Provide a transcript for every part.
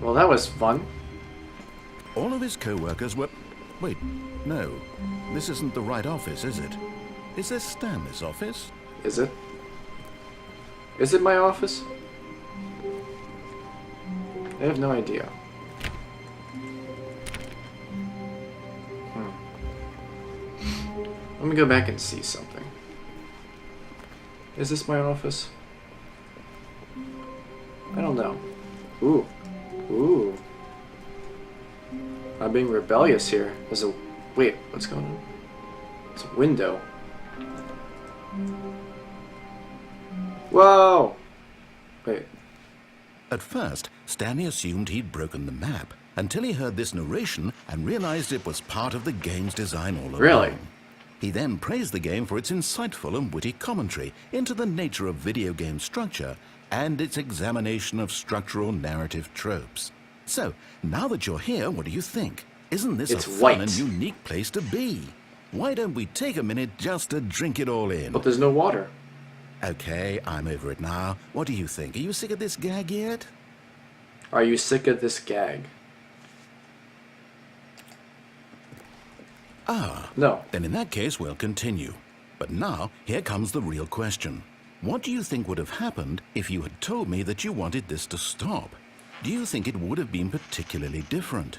Well, that was fun. All of his co-workers were... Wait, no. This isn't the right office, is it? Is this Stanley's office? Is it? Is it my office? I have no idea. Let me go back and see something. Is this my office? I don't know. Ooh. Ooh. I'm being rebellious here. There's a... Wait, what's going on? It's a window. Whoa! Wait. At first, Stanley assumed he'd broken the map until he heard this narration and realized it was part of the game's design all along. Really? He then praised the game for its insightful and witty commentary into the nature of video game structure and its examination of structural narrative tropes. So, now that you're here, what do you think? Isn't this a fun and unique place to be? Why don't we take a minute just to drink it all in? But there's no water. Okay, I'm over it now. What do you think? Are you sick of this gag yet? Are you sick of this gag? Ah. No. Then in that case, we'll continue. But now, here comes the real question. What do you think would have happened if you had told me that you wanted this to stop? Do you think it would have been particularly different?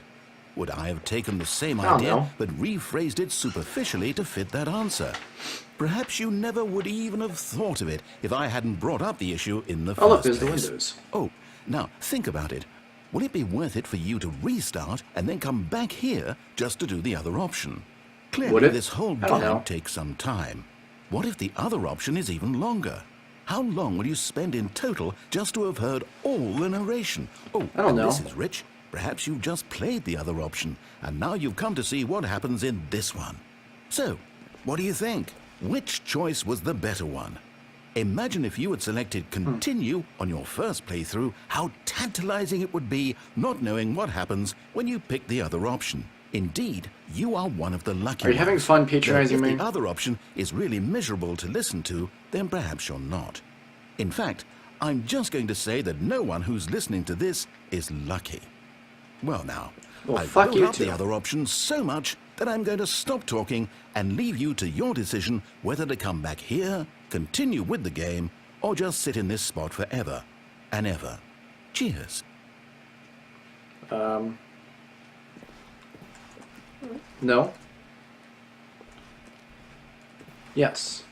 Would I have taken the same idea but rephrased it superficially to fit that answer? Perhaps you never would even have thought of it if I hadn't brought up the issue in the first place. Oh, look, there's the windows. Oh, now think about it. Will it be worth it for you to restart and then come back here just to do the other option? Clearly, this whole game takes some time. What if the other option is even longer? How long will you spend in total just to have heard all the narration? Oh, I don't know. This is Rich. Perhaps you've just played the other option, and now you've come to see what happens in this one. So, what do you think? Which choice was the better one? Imagine if you had selected Continue on your first playthrough, how tantalizing it would be not knowing what happens when you pick the other option. Indeed, you are one of the lucky ones. Are you having fun patronizing me? If the other option is really miserable to listen to, then perhaps you're not. In fact, I'm just going to say that no one who's listening to this is lucky. Well now, I've built up the other option so much that I'm going to stop talking and leave you to your decision whether to come back here, continue with the game, or just sit in this spot forever and ever. Cheers. No. Yes.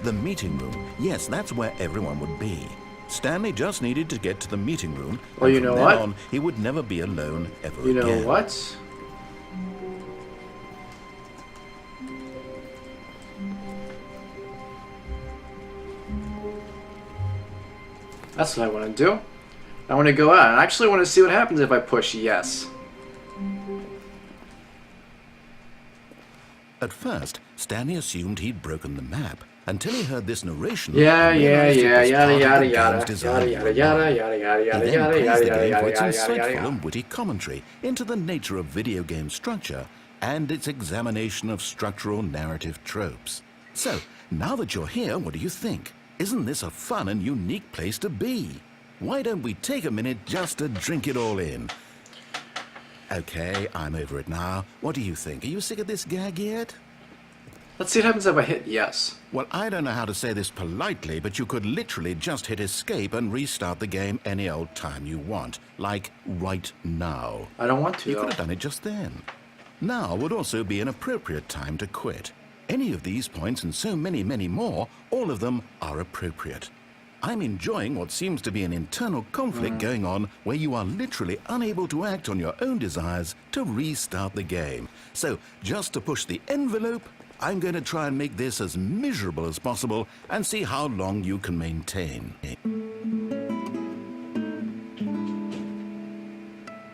The meeting room. Yes, that's where everyone would be. Stanley just needed to get to the meeting room. Well, you know what? On, he would never be alone ever again. You know what? That's what I want to do. I want to go out. I actually want to see what happens if I push yes. At first, Stanley assumed he'd broken the map until he heard this narration. Yada yada yada yada yada yada yada yada yada yada yada yada its insightful and witty commentary into the nature of video game structure and its examination of structural narrative tropes. So, now that you're here, what do you think? Isn't this a fun and unique place to be? Why don't we take a minute just to drink it all in? Okay, I'm over it now. What do you think? Are you sick of this gag yet? Let's see what happens if I hit yes. Well, I don't know how to say this politely, but you could literally just hit escape and restart the game any old time you want. Like, right now. I don't want to, You could have done it just then. Now would also be an appropriate time to quit. Any of these points and so many, many more, all of them are appropriate. I'm enjoying what seems to be an internal conflict going on where you are literally unable to act on your own desires to restart the game. So, just to push the envelope, I'm going to try and make this as miserable as possible and see how long you can maintain.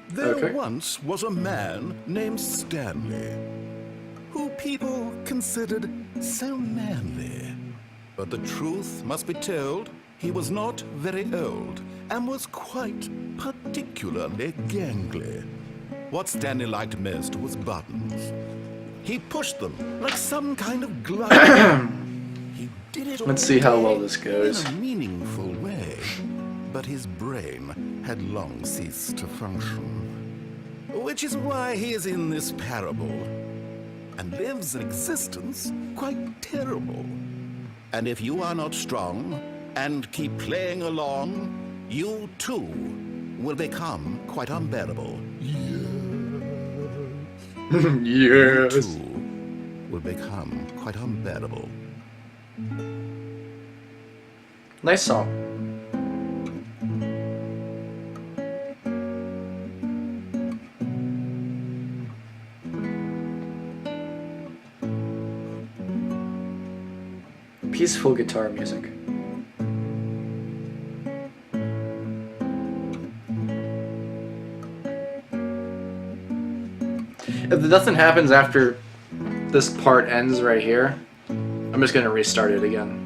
There once was a man named Stanley, who people considered so manly. But the truth must be told, he was not very old, and was quite particularly gangly. What Stanley liked most was buttons. He pushed them like some kind of glider. He did it Let's see how all well this goes. in a meaningful way. But his brain had long ceased to function. Which is why he is in this parable, and lives an existence quite terrible. And if you are not strong, and keep playing along, you too will become quite unbearable. You Yes. too will become quite unbearable. Nice song. Peaceful guitar music. If nothing happens after this part ends right here, I'm just gonna restart it again.